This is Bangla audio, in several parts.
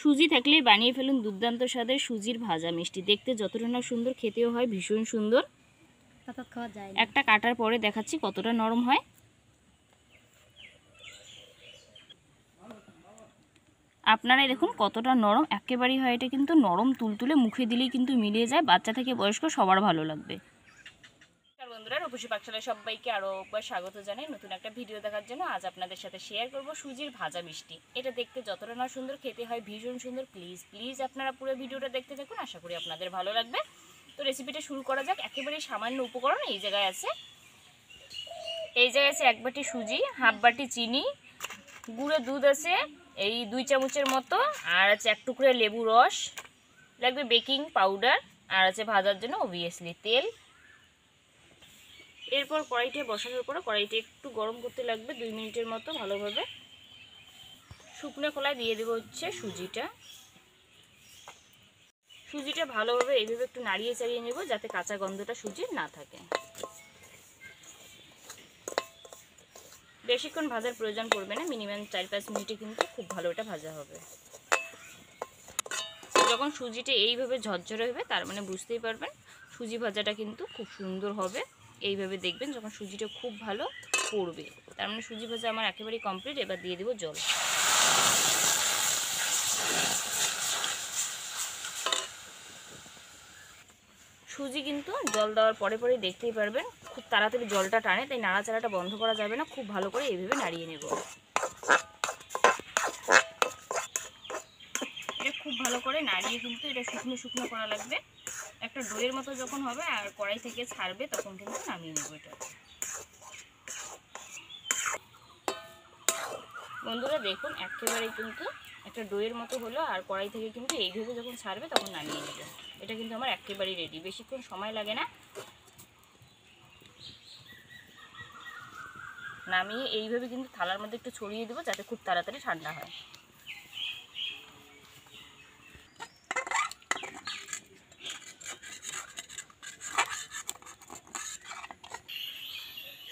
সুজি থাকলে বানিয়ে ফেলুন দুর্দান্ত স্বাদের সুজির ভাজা মিষ্টি। দেখতে যতটা না সুন্দর, খেতেও হয় ভীষণ সুন্দর। খাওয়া যায়। একটা কাটার পরে দেখাচ্ছি কতটা নরম হয়। আপনারাই দেখুন কতটা নরম একেবারেই হয়। এটা কিন্তু নরম তুলতুলে, মুখে দিলেই কিন্তু মিলিয়ে যায়। বাচ্চা থেকে বয়স্ক সবার ভালো লাগবে। বন্ধুরা, রূপসী পাকশালায় সবাইকে আরও একবার স্বাগত জানাই নতুন একটা ভিডিও দেখার জন্য। আজ আপনাদের সাথে শেয়ার করব সুজির ভাজা মিষ্টি। এটা দেখতে যতটা না সুন্দর, খেতে হয় ভীষণ সুন্দর। প্লিজ আপনারা পুরো ভিডিওটা দেখতে থাকুন, আশা করি আপনাদের ভালো লাগবে। তো রেসিপিটা শুরু করা যাক। একেবারেই সামান্য উপকরণ এই জায়গায় আছে। এক বাটি সুজি, হাফ বাটি চিনি, গুঁড়ো দুধ আছে এই 2 চামচের মতো, আর আছে 1 টুকরো লেবু রস, লাগবে বেকিং পাউডার, আর আছে ভাজার জন্য অবভিয়াসলি তেল। এরপর কড়াইতে বসানোর পর কড়াইতে একটু গরম করতে লাগবে 2 মিনিটের মতো ভালোভাবে। শুকনো খোলায় দিয়ে দেবো হচ্ছে সুজিটা ভালোভাবে এইভাবে একটু নাড়িয়ে চাড়িয়ে নেব, যাতে কাঁচা গন্ধটা সুজির না থাকে। বেশিক্ষণ ভাজার প্রয়োজন পড়বে না, মিনিমাম 4-5 মিনিটে কিন্তু খুব ভালো এটা ভাজা হবে। যখন সুজিটা এইভাবে ঝরঝরে হবে তার মানে বুঝতেই পারবেন সুজি ভাজাটা কিন্তু খুব সুন্দর হবে। এইভাবে দেখবেন যখন সুজিটা খুব ভালো পড়বে, তার মানে সুজি ভাজা আমার একেবারেই কমপ্লিট। এবার দিয়ে দেবো জল। সুজি কিন্তু জল দেওয়ার পরে পরেই দেখতেই পারবেন খুব তাড়াতাড়ি জলটা টানে, তাই নাড়াচাড়াটা বন্ধ করা যাবে না। খুব ভালো করে এইভাবে নাড়িয়ে নেব। এটা খুব ভালো করে নাড়িয়ে কিন্তু এটা শুকনো শুকনো করা লাগবে। একটা ডোয়ের মতো যখন হবে আর কড়াই থেকে ছাড়বে তখন কিন্তু নামিয়ে নেব এটা। বন্ধুরা দেখুন একেবারে কিন্তু একটা ডোয়ের মতো হলো, আর কড়াই থেকে কিন্তু এইভাবে যখন ছাড়বে তখন নামিয়ে নেব। এটা কিন্তু আমার একেবারেই রেডি, বেশিক্ষণ সময় লাগে না। নামিয়ে এইভাবে কিন্তু থালার মধ্যে একটু ছড়িয়ে দেবো, যাতে খুব তাড়াতাড়ি ঠান্ডা হয়।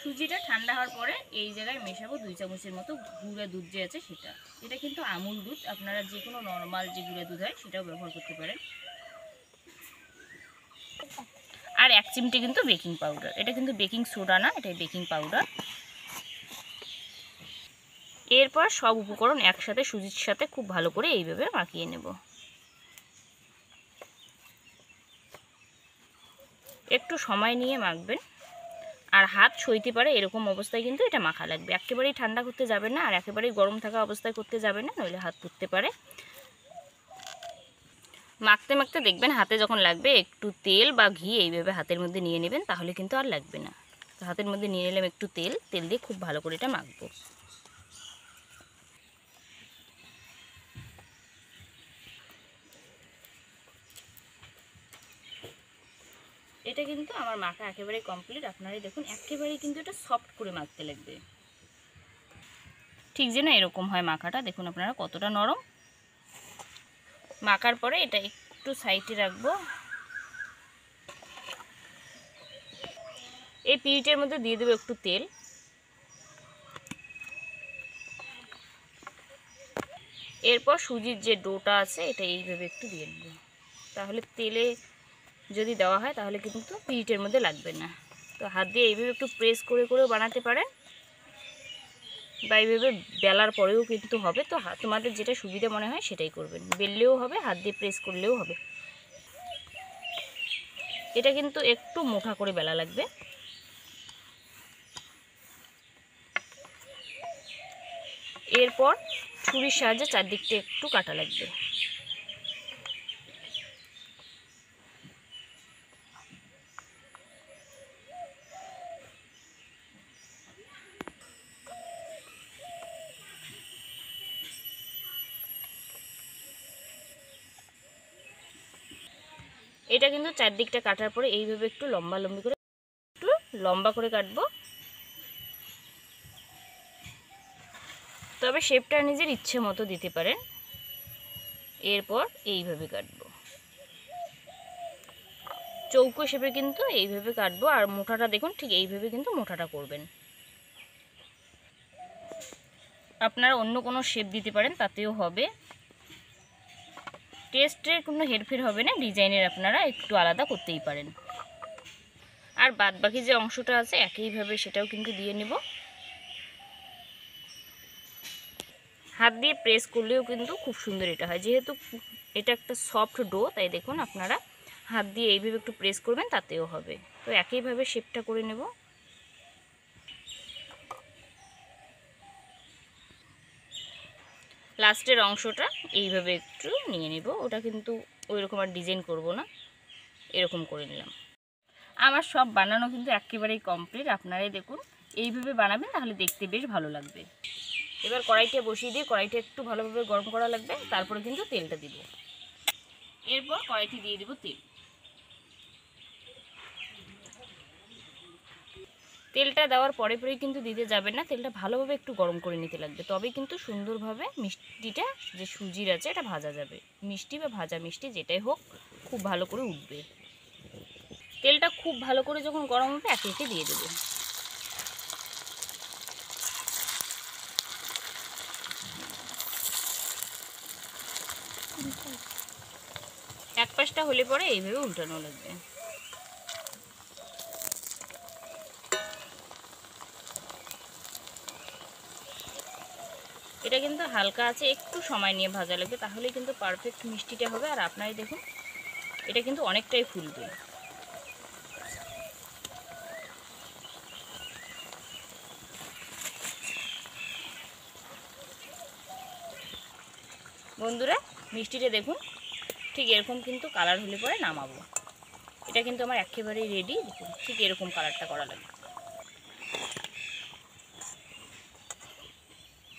সুজিটা ঠান্ডা হওয়ার পরে এই জায়গায় মেশাবো 2 চামচের মতো গুঁড়া দুধ যে আছে সেটা। এটা কিন্তু আমুল দুধ, আপনারা যে কোনো নর্মাল যে গুঁড়া দুধ হয় সেটাও ব্যবহার করতে পারেন। আর 1 চিমটি কিন্তু বেকিং পাউডার। এটা কিন্তু বেকিং সোডা না, এটা বেকিং পাউডার। এরপর সব উপকরণ একসাথে সুজির সাথে খুব ভালো করে এইভাবে মাখিয়ে নেব। একটু সময় নিয়ে মাখবেন, আর হাত সইতে পারে এরকম অবস্থায় কিন্তু এটা মাখা লাগবে। একেবারেই ঠান্ডা করতে যাবে না, আর একেবারেই গরম থাকা অবস্থায় করতে যাবে না, নইলে হাত পুড়তে পারে। মাখতে মাখতে দেখবেন হাতে যখন লাগবে একটু তেল বা ঘি এইভাবে হাতের মধ্যে নিয়ে নেবেন, তাহলে কিন্তু আর লাগবে না। তো হাতের মধ্যে নিয়ে নিলাম একটু তেল দিয়ে খুব ভালো করে এটা মাখবো। এটা কিন্তু আমার মাখা একেবারেই কমপ্লিট। আপনারাই দেখুন একেবারেই কিন্তু এটা সফট করে মাখতে লাগবে, ঠিক যেন এরকম হয় মাখাটা। দেখুন আপনারা কতটা নরম। মাখার পরে এটা একটু সাইডে রাখবো। এই পিঠের মধ্যে দিয়ে দেবো একটু তেল। এরপর সুজির যে ডোটা আছে এটা এইভাবে একটু দিয়ে দেবো, তাহলে তেলে যদি দেওয়া হয় তাহলে কিন্তু পিঠের মধ্যে লাগবে না। তো হাত দিয়ে এইভাবে একটু প্রেস করে করেও বানাতে পারেন, বা এইভাবে বেলার পরেও কিন্তু হবে। তো তোমাদের যেটা সুবিধা মনে হয় সেটাই করবেন, বেললেও হবে, হাত দিয়ে প্রেস করলেও হবে। এটা কিন্তু একটু মোটা করে বেলা লাগবে। এরপর ছুরির সাহায্যে চারদিকটা একটু কাটা লাগবে। এটা কিন্তু চারদিকটা কাটার পরে এইভাবে একটু লম্বা করে কাটবো। তবে শেপটা নিজের ইচ্ছে মতো দিতে পারেন। এরপর এইভাবে কাটবো, চৌকো শেপে কিন্তু এইভাবে কাটবো। আর মোটাটা দেখুন ঠিক এইভাবে কিন্তু মোটাটা করবেন। আপনারা অন্য কোনো শেপ দিতে পারেন, তাতেও হবে। টেস্টের কোনো হেরফের হবে না, ডিজাইনের আপনারা একটু আলাদা করতেই পারেন। আর বাদ বাকি যে অংশটা আছে একইভাবে সেটাও কিন্তু দিয়ে নেব। হাত দিয়ে প্রেস করলেও কিন্তু খুব সুন্দর এটা হয়, যেহেতু এটা একটা সফট ডো, তাই দেখুন আপনারা হাত দিয়ে এইভাবে একটু প্রেস করবেন তাতেও হবে। তো একইভাবে শেপটা করে নেব। লাস্টের অংশটা এইভাবে একটু নিয়ে নেব, ওটা কিন্তু ওই রকম আর ডিজাইন করব না, এরকম করে নিলাম। আমার সব বানানো কিন্তু একেবারেই কমপ্লিট। আপনারাই দেখুন এইভাবে বানাবেন, তাহলে দেখতে বেশ ভালো লাগবে। এবার কড়াইটা বসিয়ে দিয়ে কড়াইটা একটু ভালোভাবে গরম করা লাগবে, তারপরে কিন্তু তেলটা দিব। এরপর কড়াইতে দিয়ে দেব তেল। তেলটা দেওয়ার পরে পরেই কিন্তু দিতে যাবেন না, তেলটা ভালোভাবে একটু গরম করে নিতে লাগবে, তবেই কিন্তু সুন্দরভাবে মিষ্টিটা যে সুজির আছে এটা ভাজা যাবে। মিষ্টি বা ভাজা মিষ্টি যেটাই হোক খুব ভালো করে উঠবে। তেলটা খুব ভালো করে যখন গরম হবে একে একে দিয়ে দেবে। এক পাশটা হলে পরে এইভাবে উল্টানো লাগবে। এটা কিন্তু হালকা আছে, একটু সময় নিয়ে ভাজা লাগবে, তাহলে কিন্তু পারফেক্ট মিষ্টিটা হবে। আর আপনারাই দেখুন এটা কিন্তু অনেকটাই ফুলবে। বন্ধুরা মিষ্টিটা দেখুন ঠিক এরকম কিন্তু কালার হলে পরে নামাবো। এটা কিন্তু আমার একেবারেই রেডি। দেখুন ঠিক এরকম কালারটা করা লাগবে।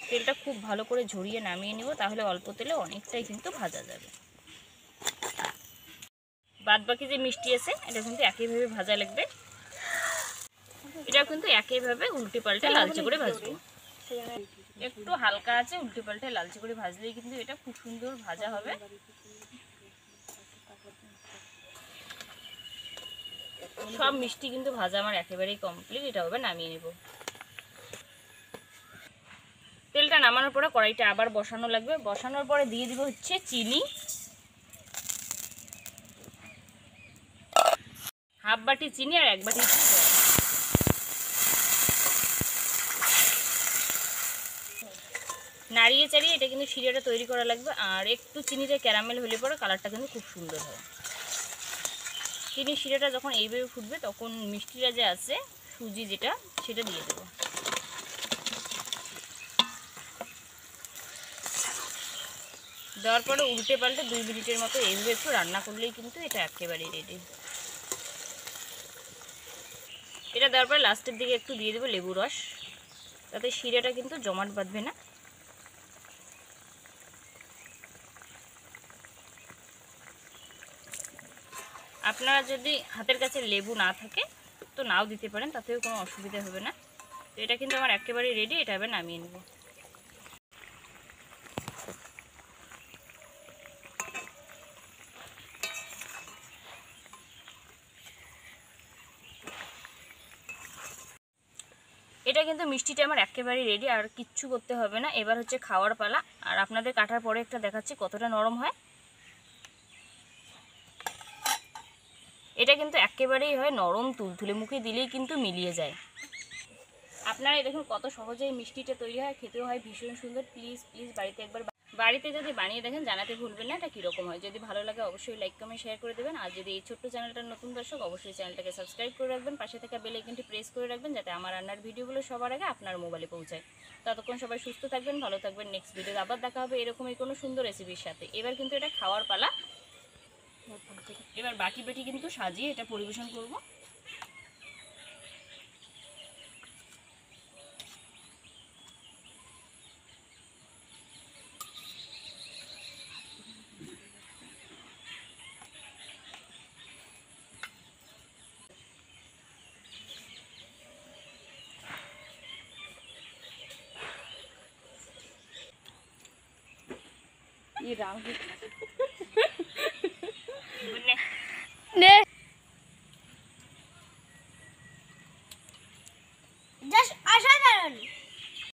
তেলটা খুব ভালো করে ঝরিয়ে নামিয়ে নিব, তাহলে অল্প তেলে অনেকটাই কিন্তু ভাজা যাবে। বাদ বাকি যে মিষ্টি আছে এটা কিন্তু একইভাবে ভাজা লাগবে। এটা কিন্তু একইভাবে উল্টে পাল্টে লালচে করে ভাজবো। একটু হালকা আছে, উল্টে পাল্টে লালচে করে ভাজলেই কিন্তু এটা খুব সুন্দর ভাজা হবে। সব মিষ্টি কিন্তু ভাজা আমার একেবারেই কমপ্লিট। এটা হবে নামিয়ে নেব। তেলটা নামানোর পরে কড়াইটা আবার বসানো লাগবে। বসানোর পরে দিয়ে দিব হচ্ছে চিনি, হাফ বাটি চিনি আর 1 বাটি নাড়িয়ে চাড়িয়ে এটা কিন্তু শিরাটা তৈরি করা লাগবে। আর একটু চিনিটা ক্যারামেল হলে পরে কালারটা কিন্তু খুব সুন্দর হয়। চিনি শিরাটা যখন এইভাবে ফুটবে তখন মিষ্টিটা যে আছে সুজি যেটা সেটা দিয়ে দেবো। দেওয়ার পরে উল্টে পাল্টে 2 মিনিটের মতো এইভাবে একটু রান্না করলেই কিন্তু এটা একেবারেই রেডি। এটা দেওয়ার পরে লাস্টের দিকে একটু দিয়ে দেবো লেবু রস, তাতে শিরাটা কিন্তু জমাট বাঁধবে না। আপনারা যদি হাতের কাছে লেবু না থাকে তো নাও দিতে পারেন, তাতেও কোনো অসুবিধা হবে না। তো এটা কিন্তু আমার একেবারেই রেডি। এটা আবার নামিয়ে নেব। এটা কিন্তু মিষ্টিটা আমার একেবারেই রেডি, আর কিচ্ছু করতে হবে না। এবার হচ্ছে খাওয়ার পালা। আর আপনাদের কাটার পরে একটা দেখাচ্ছি কতটা নরম হয়। এটা কিন্তু একেবারেই হয় নরম তুলতুলে, মুখে দিলেই কিন্তু মিলিয়ে যায়। আপনারা দেখুন কত সহজেই মিষ্টিটা তৈরি হয়, খেতেও হয় ভীষণ সুন্দর। প্লিজ প্লিজ বাড়িতে যদি বানিয়ে দেখেন জানাতে ভুলবেন না এটা কীরকম হয়। যদি ভালো লাগে অবশ্যই লাইক কমেন্ট শেয়ার করে দেবেন। আর যদি এই ছোট্ট চ্যানেলটার নতুন দর্শক অবশ্যই চ্যানেলটাকে সাবস্ক্রাইব করে রাখবেন, পাশে থাকা বেল আইকনটি প্রেস করে রাখবেন, যাতে আমার রান্নার ভিডিওগুলো সবার আগে আপনার মোবাইলে পৌঁছায়। ততক্ষণ সবাই সুস্থ থাকবেন, ভালো থাকবেন। নেক্সট ভিডিওতে আবার দেখা হবে এরকমই কোনো সুন্দর রেসিপির সাথে। এবার কিন্তু এটা খাওয়ার পালা। এবার বাটি বাটি কিন্তু সাজিয়ে এটা পরিবেশন করব। নে